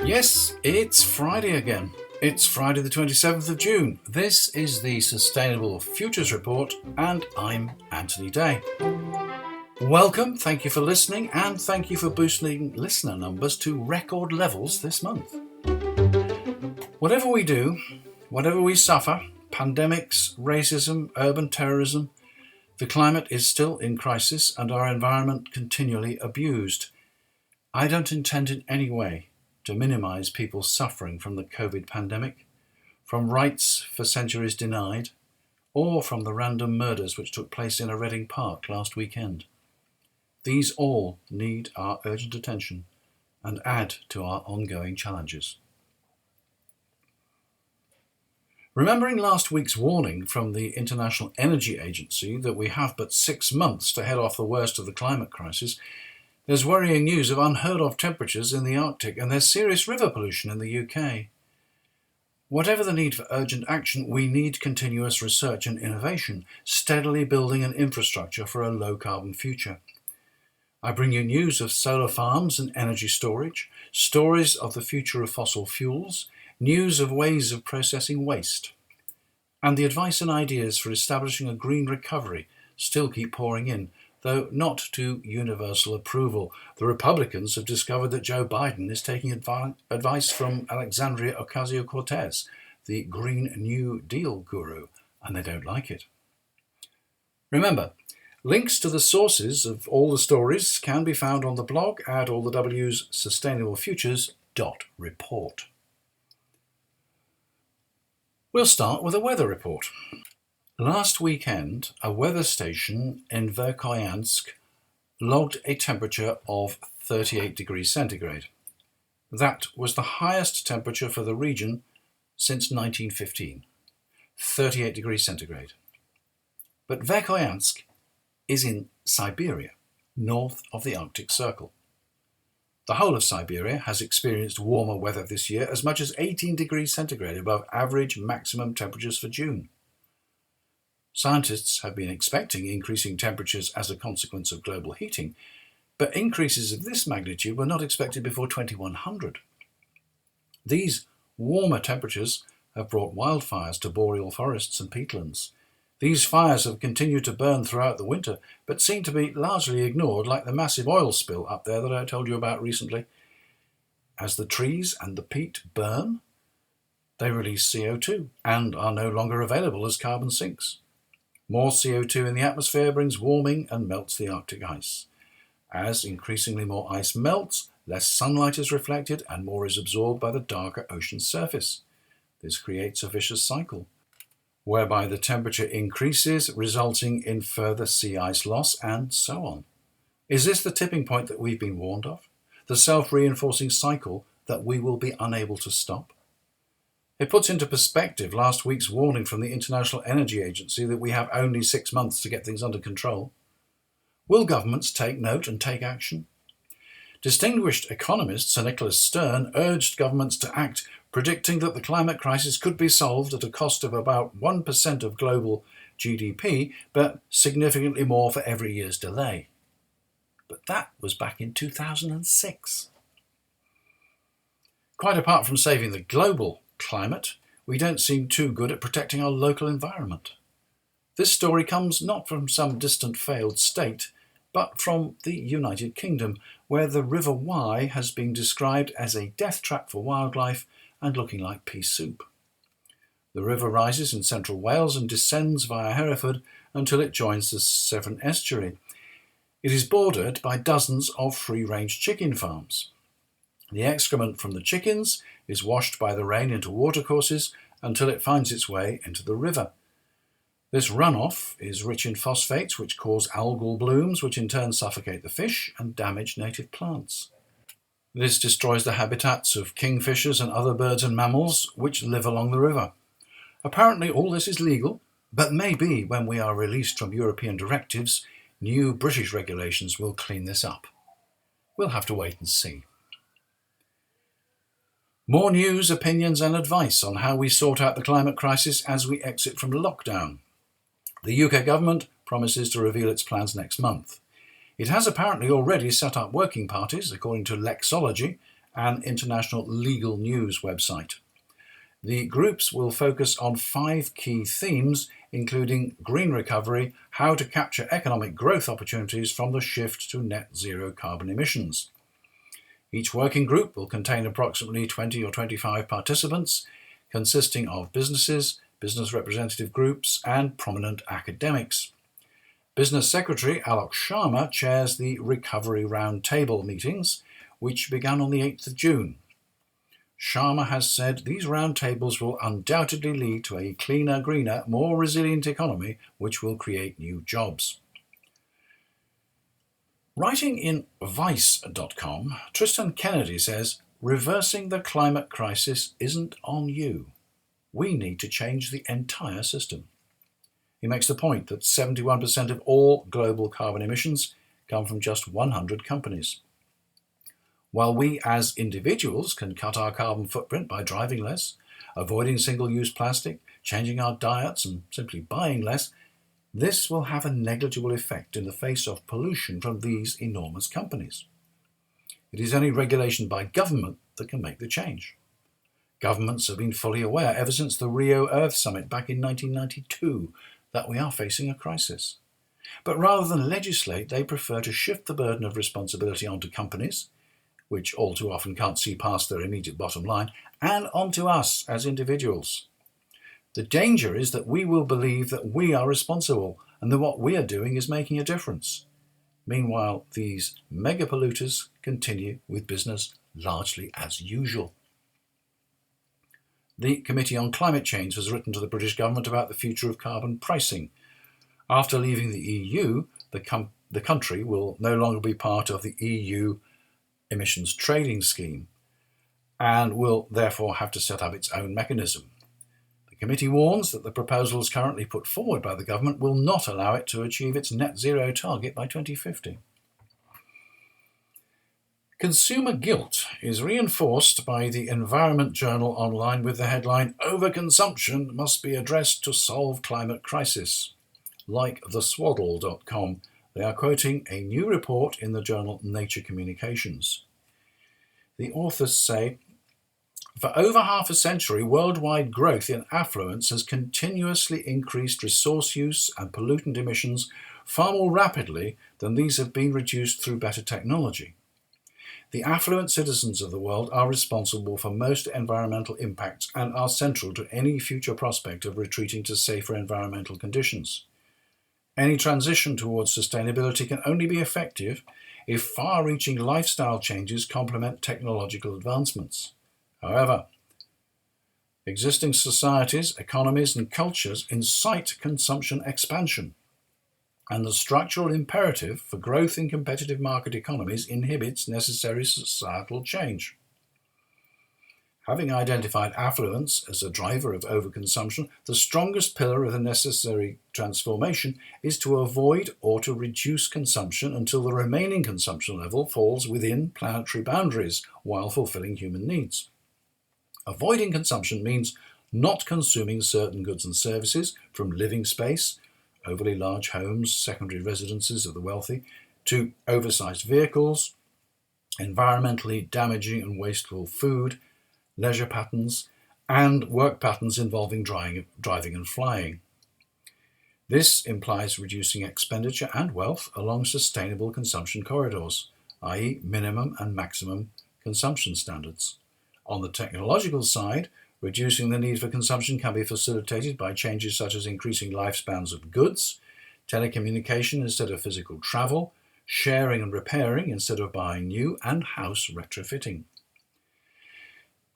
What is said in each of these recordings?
Yes, it's Friday again. It's Friday the 27th of June. This is the Sustainable Futures Report, and I'm Anthony Day. Welcome, thank you for listening, and thank you for boosting listener numbers to record levels this month. Whatever we do, whatever we suffer, pandemics, racism, urban terrorism, the climate is still in crisis and our environment continually abused. I don't intend in any way to minimise people's suffering from the COVID pandemic, from rights for centuries denied, or from the random murders which took place in a Reading Park last weekend. These all need our urgent attention and add to our ongoing challenges. Remembering last week's warning from the International Energy Agency that we have but 6 months to head off the worst of the climate crisis, there's worrying news of unheard-of temperatures in the Arctic, and there's serious river pollution in the UK. Whatever the need for urgent action, we need continuous research and innovation, steadily building an infrastructure for a low-carbon future. I bring you news of solar farms and energy storage, stories of the future of fossil fuels, news of ways of processing waste. And the advice and ideas for establishing a green recovery still keep pouring in, though not to universal approval. The Republicans have discovered that Joe Biden is taking advice from Alexandria Ocasio-Cortez, the Green New Deal guru, and they don't like it. Remember, links to the sources of all the stories can be found on the blog at allthew's sustainablefutures.report. We'll start with a weather report. Last weekend, a weather station in Verkhoyansk logged a temperature of 38 degrees centigrade. That was the highest temperature for the region since 1915, 38 degrees centigrade. But Verkhoyansk is in Siberia, north of the Arctic Circle. The whole of Siberia has experienced warmer weather this year, as much as 18 degrees centigrade above average maximum temperatures for June. Scientists have been expecting increasing temperatures as a consequence of global heating, but increases of this magnitude were not expected before 2100. These warmer temperatures have brought wildfires to boreal forests and peatlands. These fires have continued to burn throughout the winter, but seem to be largely ignored, like the massive oil spill up there that I told you about recently. As the trees and the peat burn, they release CO2 and are no longer available as carbon sinks. More CO2 in the atmosphere brings warming and melts the Arctic ice. As increasingly more ice melts, less sunlight is reflected and more is absorbed by the darker ocean surface. This creates a vicious cycle, whereby the temperature increases, resulting in further sea ice loss, and so on. Is this the tipping point that we've been warned of? The self-reinforcing cycle that we will be unable to stop? It puts into perspective last week's warning from the International Energy Agency that we have only 6 months to get things under control. Will governments take note and take action? Distinguished economist Sir Nicholas Stern urged governments to act, predicting that the climate crisis could be solved at a cost of about 1% of global GDP, but significantly more for every year's delay. But that was back in 2006. Quite apart from saving the global climate, we don't seem too good at protecting our local environment. This story comes not from some distant failed state, but from the United Kingdom, where the River Wye has been described as a death trap for wildlife and looking like pea soup. The river rises in central Wales and descends via Hereford until it joins the Severn estuary. It is bordered by dozens of free-range chicken farms. The excrement from the chickens is washed by the rain into watercourses until it finds its way into the river. This runoff is rich in phosphates, which cause algal blooms, which in turn suffocate the fish and damage native plants. This destroys the habitats of kingfishers and other birds and mammals which live along the river. Apparently all this is legal, but maybe when we are released from European directives, new British regulations will clean this up. We'll have to wait and see. More news, opinions and advice on how we sort out the climate crisis as we exit from lockdown. The UK government promises to reveal its plans next month. It has apparently already set up working parties, according to Lexology, an international legal news website. The groups will focus on 5 key themes, including green recovery, how to capture economic growth opportunities from the shift to net zero carbon emissions. Each working group will contain approximately 20 or 25 participants, consisting of businesses, business representative groups, and prominent academics. Business Secretary Alok Sharma chairs the Recovery Roundtable meetings, which began on the 8th of June. Sharma has said these roundtables will undoubtedly lead to a cleaner, greener, more resilient economy, which will create new jobs. Writing in Vice.com, Tristan Kennedy says, "Reversing the climate crisis isn't on you. We need to change the entire system." He makes the point that 71% of all global carbon emissions come from just 100 companies. While we as individuals can cut our carbon footprint by driving less, avoiding single-use plastic, changing our diets, and simply buying less, this will have a negligible effect in the face of pollution from these enormous companies. It is only regulation by government that can make the change. Governments have been fully aware ever since the Rio Earth Summit back in 1992 that we are facing a crisis. But rather than legislate, they prefer to shift the burden of responsibility onto companies, which all too often can't see past their immediate bottom line, and onto us as individuals. The danger is that we will believe that we are responsible and that what we are doing is making a difference. Meanwhile, these mega polluters continue with business largely as usual. The Committee on Climate Change has written to the British government about the future of carbon pricing. After leaving the EU, the country will no longer be part of the EU emissions trading scheme and will therefore have to set up its own mechanism. The committee warns that the proposals currently put forward by the government will not allow it to achieve its net zero target by 2050. Consumer guilt is reinforced by the Environment Journal online with the headline, "Overconsumption must be addressed to solve climate crisis." Like theswaddle.com, they are quoting a new report in the journal Nature Communications. The authors say, "For over half a century, worldwide growth in affluence has continuously increased resource use and pollutant emissions far more rapidly than these have been reduced through better technology. The affluent citizens of the world are responsible for most environmental impacts and are central to any future prospect of retreating to safer environmental conditions. Any transition towards sustainability can only be effective if far-reaching lifestyle changes complement technological advancements. However, existing societies, economies, and cultures incite consumption expansion, and the structural imperative for growth in competitive market economies inhibits necessary societal change. Having identified affluence as a driver of overconsumption, the strongest pillar of the necessary transformation is to avoid or to reduce consumption until the remaining consumption level falls within planetary boundaries while fulfilling human needs. Avoiding consumption means not consuming certain goods and services, from living space, overly large homes, secondary residences of the wealthy, to oversized vehicles, environmentally damaging and wasteful food, leisure patterns, and work patterns involving driving and flying. This implies reducing expenditure and wealth along sustainable consumption corridors, i.e. minimum and maximum consumption standards. On the technological side, reducing the need for consumption can be facilitated by changes such as increasing lifespans of goods, telecommunication instead of physical travel, sharing and repairing instead of buying new, and house retrofitting.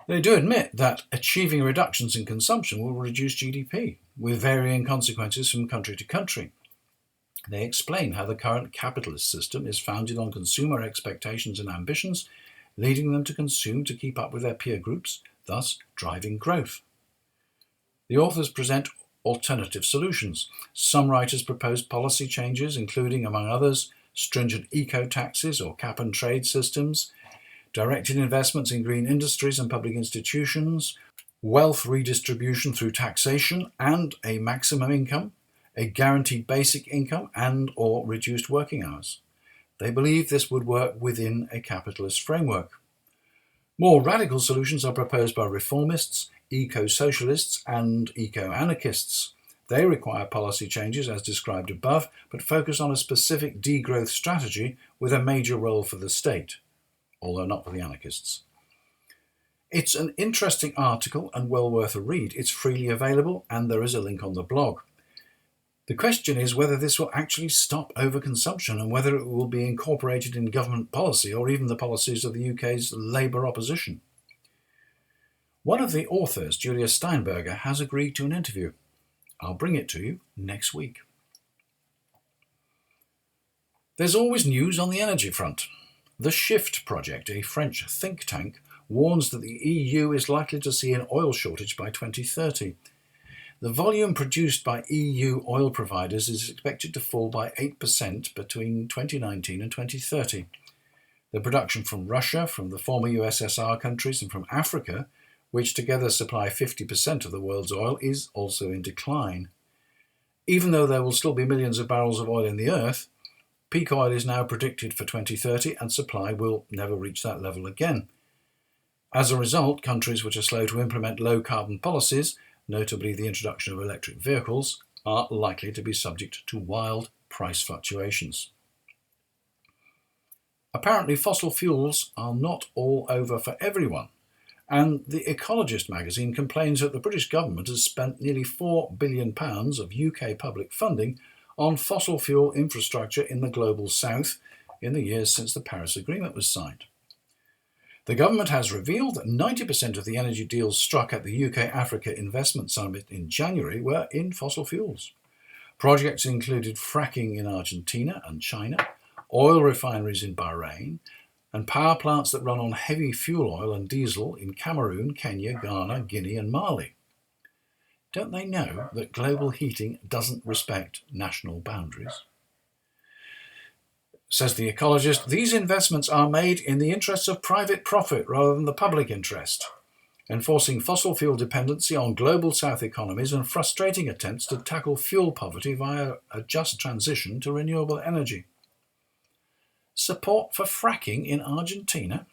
They do admit that achieving reductions in consumption will reduce GDP, with varying consequences from country to country. They explain how the current capitalist system is founded on consumer expectations and ambitions, leading them to consume to keep up with their peer groups, thus driving growth. The authors present alternative solutions. Some writers propose policy changes, including, among others, stringent eco-taxes or cap-and-trade systems, directed investments in green industries and public institutions, wealth redistribution through taxation and a maximum income, a guaranteed basic income and or reduced working hours. They believe this would work within a capitalist framework. More radical solutions are proposed by reformists, eco-socialists and eco-anarchists. They require policy changes as described above, but focus on a specific degrowth strategy with a major role for the state, although not for the anarchists. It's an interesting article and well worth a read. It's freely available and there is a link on the blog. The question is whether this will actually stop overconsumption and whether it will be incorporated in government policy or even the policies of the UK's Labour opposition. One of the authors, Julia Steinberger, has agreed to an interview. I'll bring it to you next week. There's always news on the energy front. The Shift Project, a French think tank, warns that the EU is likely to see an oil shortage by 2030. The volume produced by EU oil providers is expected to fall by 8% between 2019 and 2030. The production from Russia, from the former USSR countries and from Africa, which together supply 50% of the world's oil, is also in decline. Even though there will still be millions of barrels of oil in the earth, peak oil is now predicted for 2030 and supply will never reach that level again. As a result, countries which are slow to implement low-carbon policies, notably the introduction of electric vehicles, are likely to be subject to wild price fluctuations. Apparently, fossil fuels are not all over for everyone, and The Ecologist magazine complains that the British government has spent nearly £4 billion of UK public funding on fossil fuel infrastructure in the global south in the years since the Paris Agreement was signed. The government has revealed that 90% of the energy deals struck at the UK-Africa Investment Summit in January were in fossil fuels. Projects included fracking in Argentina and China, oil refineries in Bahrain, and power plants that run on heavy fuel oil and diesel in Cameroon, Kenya, Ghana, Guinea and Mali. Don't they know that global heating doesn't respect national boundaries? Says The Ecologist, these investments are made in the interests of private profit rather than the public interest, enforcing fossil fuel dependency on global south economies and frustrating attempts to tackle fuel poverty via a just transition to renewable energy. Support for fracking in Argentina?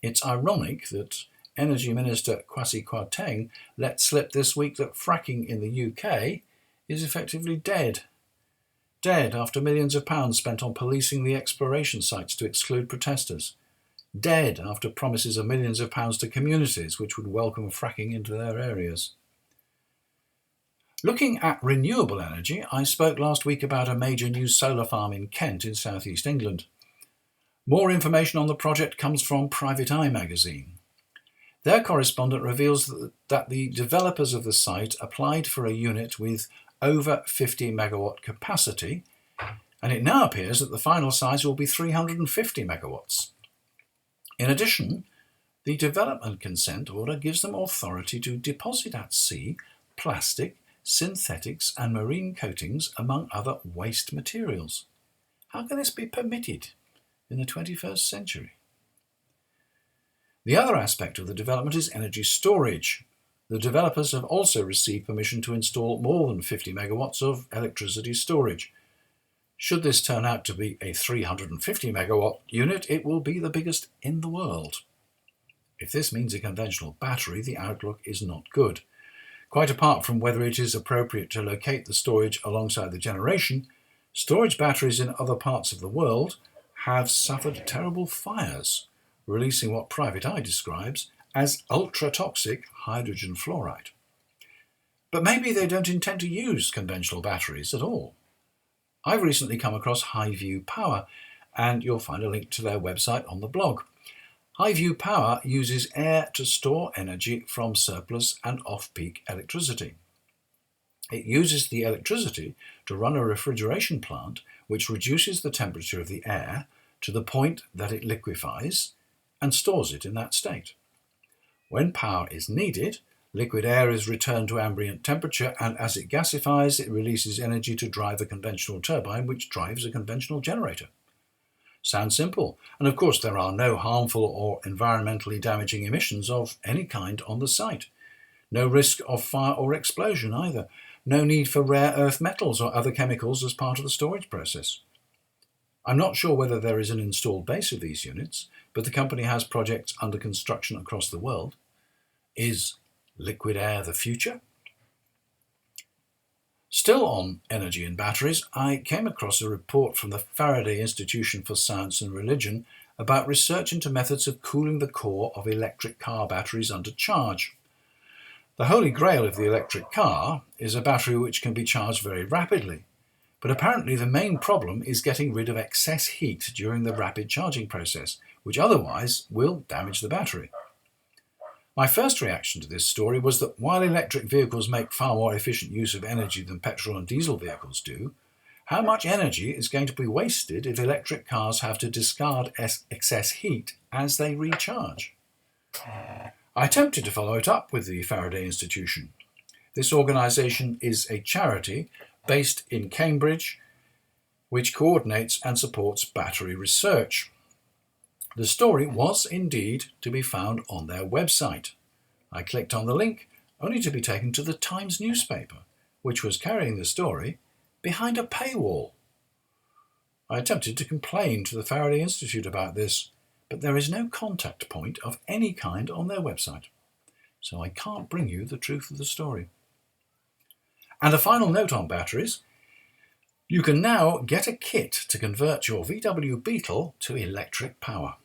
It's ironic that Energy Minister Kwasi Kwarteng let slip this week that fracking in the UK is effectively dead. Dead after millions of pounds spent on policing the exploration sites to exclude protesters. Dead after promises of millions of pounds to communities which would welcome fracking into their areas. Looking at renewable energy, I spoke last week about a major new solar farm in Kent in southeast England. More information on the project comes from Private Eye magazine. Their correspondent reveals that the developers of the site applied for a unit with over 50 megawatt capacity, and it now appears that the final size will be 350 megawatts. In addition, the development consent order gives them authority to deposit at sea plastic, synthetics and marine coatings, among other waste materials. How can this be permitted in the 21st century? The other aspect of the development is energy storage. The developers have also received permission to install more than 50 megawatts of electricity storage. Should this turn out to be a 350 megawatt unit, it will be the biggest in the world. If this means a conventional battery, the outlook is not good. Quite apart from whether it is appropriate to locate the storage alongside the generation, storage batteries in other parts of the world have suffered terrible fires, releasing what Private Eye describes as ultra-toxic hydrogen fluoride. But maybe they don't intend to use conventional batteries at all. I've recently come across Highview Power, and you'll find a link to their website on the blog. Highview Power uses air to store energy from surplus and off-peak electricity. It uses the electricity to run a refrigeration plant which reduces the temperature of the air to the point that it liquefies and stores it in that state. When power is needed, liquid air is returned to ambient temperature, and as it gasifies, it releases energy to drive a conventional turbine which drives a conventional generator. Sounds simple, and of course there are no harmful or environmentally damaging emissions of any kind on the site. No risk of fire or explosion either, no need for rare earth metals or other chemicals as part of the storage process. I'm not sure whether there is an installed base of these units, but the company has projects under construction across the world. Is liquid air the future? Still on energy and batteries, I came across a report from the Faraday Institution for Science and Religion about research into methods of cooling the core of electric car batteries under charge. The holy grail of the electric car is a battery which can be charged very rapidly, but apparently the main problem is getting rid of excess heat during the rapid charging process, which otherwise will damage the battery. My first reaction to this story was that while electric vehicles make far more efficient use of energy than petrol and diesel vehicles do, how much energy is going to be wasted if electric cars have to discard excess heat as they recharge? I attempted to follow it up with the Faraday Institution. This organisation is a charity based in Cambridge which coordinates and supports battery research. The story was indeed to be found on their website. I clicked on the link only to be taken to the Times newspaper, which was carrying the story behind a paywall. I attempted to complain to the Faraday Institute about this, but there is no contact point of any kind on their website, so I can't bring you the truth of the story. And a final note on batteries. You can now get a kit to convert your VW Beetle to electric power.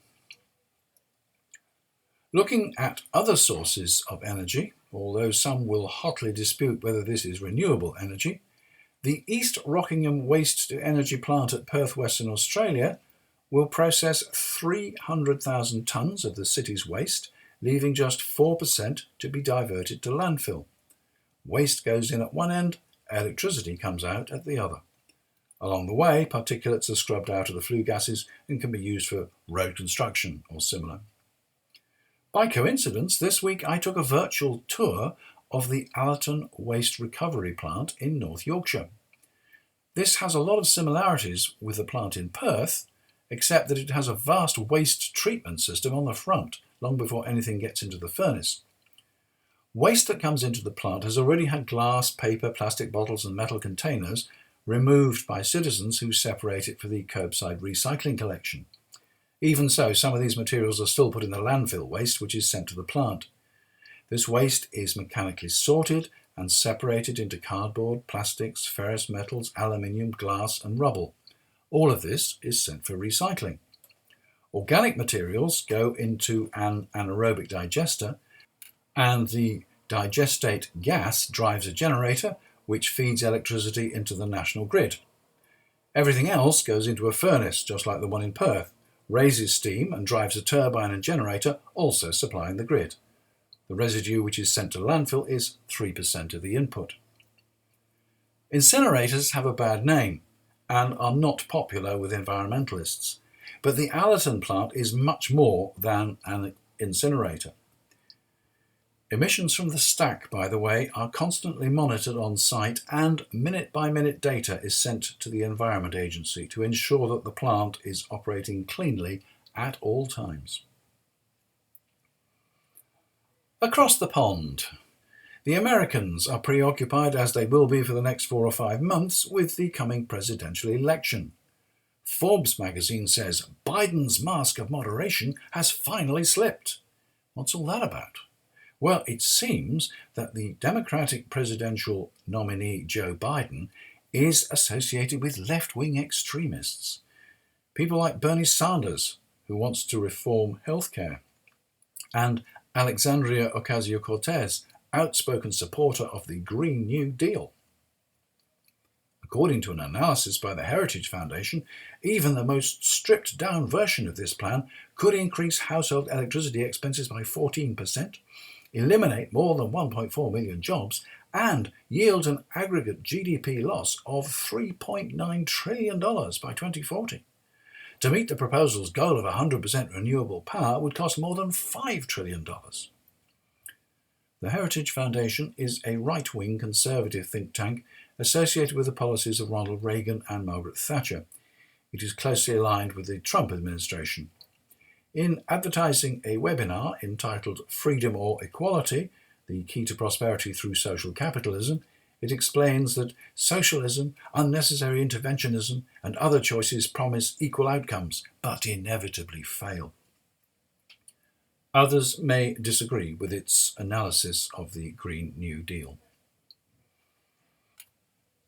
Looking at other sources of energy, although some will hotly dispute whether this is renewable energy, the East Rockingham Waste-to-Energy plant at Perth, Western Australia, will process 300,000 tonnes of the city's waste, leaving just 4% to be diverted to landfill. Waste goes in at one end, electricity comes out at the other. Along the way, particulates are scrubbed out of the flue gases and can be used for road construction or similar. By coincidence, this week I took a virtual tour of the Allerton Waste Recovery Plant in North Yorkshire. This has a lot of similarities with the plant in Perth, except that it has a vast waste treatment system on the front, long before anything gets into the furnace. Waste that comes into the plant has already had glass, paper, plastic bottles and metal containers removed by citizens who separate it for the curbside recycling collection. Even so, some of these materials are still put in the landfill waste, which is sent to the plant. This waste is mechanically sorted and separated into cardboard, plastics, ferrous metals, aluminium, glass and rubble. All of this is sent for recycling. Organic materials go into an anaerobic digester, and the digestate gas drives a generator which feeds electricity into the national grid. Everything else goes into a furnace, just like the one in Perth, raises steam and drives a turbine and generator, also supplying the grid. The residue which is sent to landfill is 3% of the input. Incinerators have a bad name and are not popular with environmentalists, but the Allerton plant is much more than an incinerator. Emissions from the stack, by the way, are constantly monitored on site, and minute-by-minute data is sent to the Environment Agency to ensure that the plant is operating cleanly at all times. Across the pond, the Americans are preoccupied, as they will be for the next 4 or 5 months, with the coming presidential election. Forbes magazine says Biden's mask of moderation has finally slipped. What's all that about? Well, it seems that the Democratic presidential nominee Joe Biden is associated with left-wing extremists. People like Bernie Sanders, who wants to reform healthcare, and Alexandria Ocasio-Cortez, outspoken supporter of the Green New Deal. According to an analysis by the Heritage Foundation, even the most stripped-down version of this plan could increase household electricity expenses by 14%, eliminate more than 1.4 million jobs, and yield an aggregate GDP loss of $3.9 trillion by 2040. To meet the proposal's goal of 100% renewable power would cost more than $5 trillion. The Heritage Foundation is a right-wing conservative think tank associated with the policies of Ronald Reagan and Margaret Thatcher. It is closely aligned with the Trump administration. In advertising a webinar entitled Freedom or Equality, the Key to Prosperity Through Social Capitalism, It explains that socialism, unnecessary interventionism, and other choices promise equal outcomes, but inevitably fail. Others may disagree with its analysis of the Green New Deal.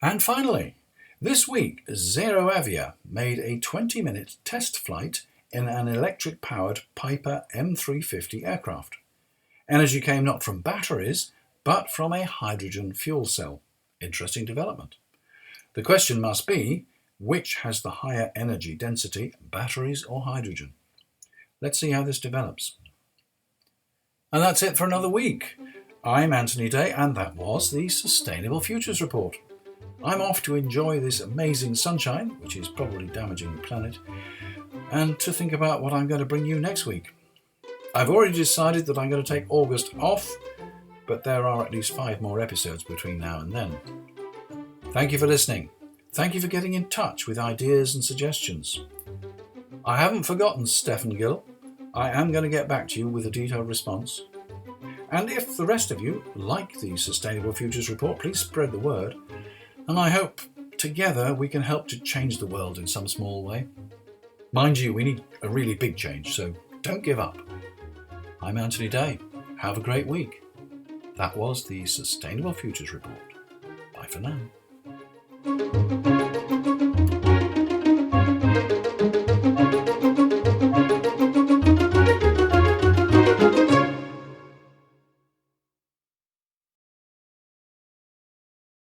And finally, this week, ZeroAvia made a 20-minute test flight in an electric-powered Piper M350 aircraft. Energy came not from batteries, but from a hydrogen fuel cell. Interesting development. The question must be, which has the higher energy density, batteries or hydrogen? Let's see how this develops. And that's it for another week. I'm Anthony Day, and that was the Sustainable Futures Report. I'm off to enjoy this amazing sunshine, which is probably damaging the planet, and to think about what I'm going to bring you next week. I've already decided that I'm going to take August off, but there are at least 5 more episodes between now and then. Thank you for listening. Thank you for getting in touch with ideas and suggestions. I haven't forgotten Stephen Gill. I am going to get back to you with a detailed response. And if the rest of you like the Sustainable Futures Report, please spread the word. And I hope together we can help to change the world in some small way. Mind you, we need a really big change, so don't give up. I'm Anthony Day. Have a great week. That was the Sustainable Futures Report. Bye for now.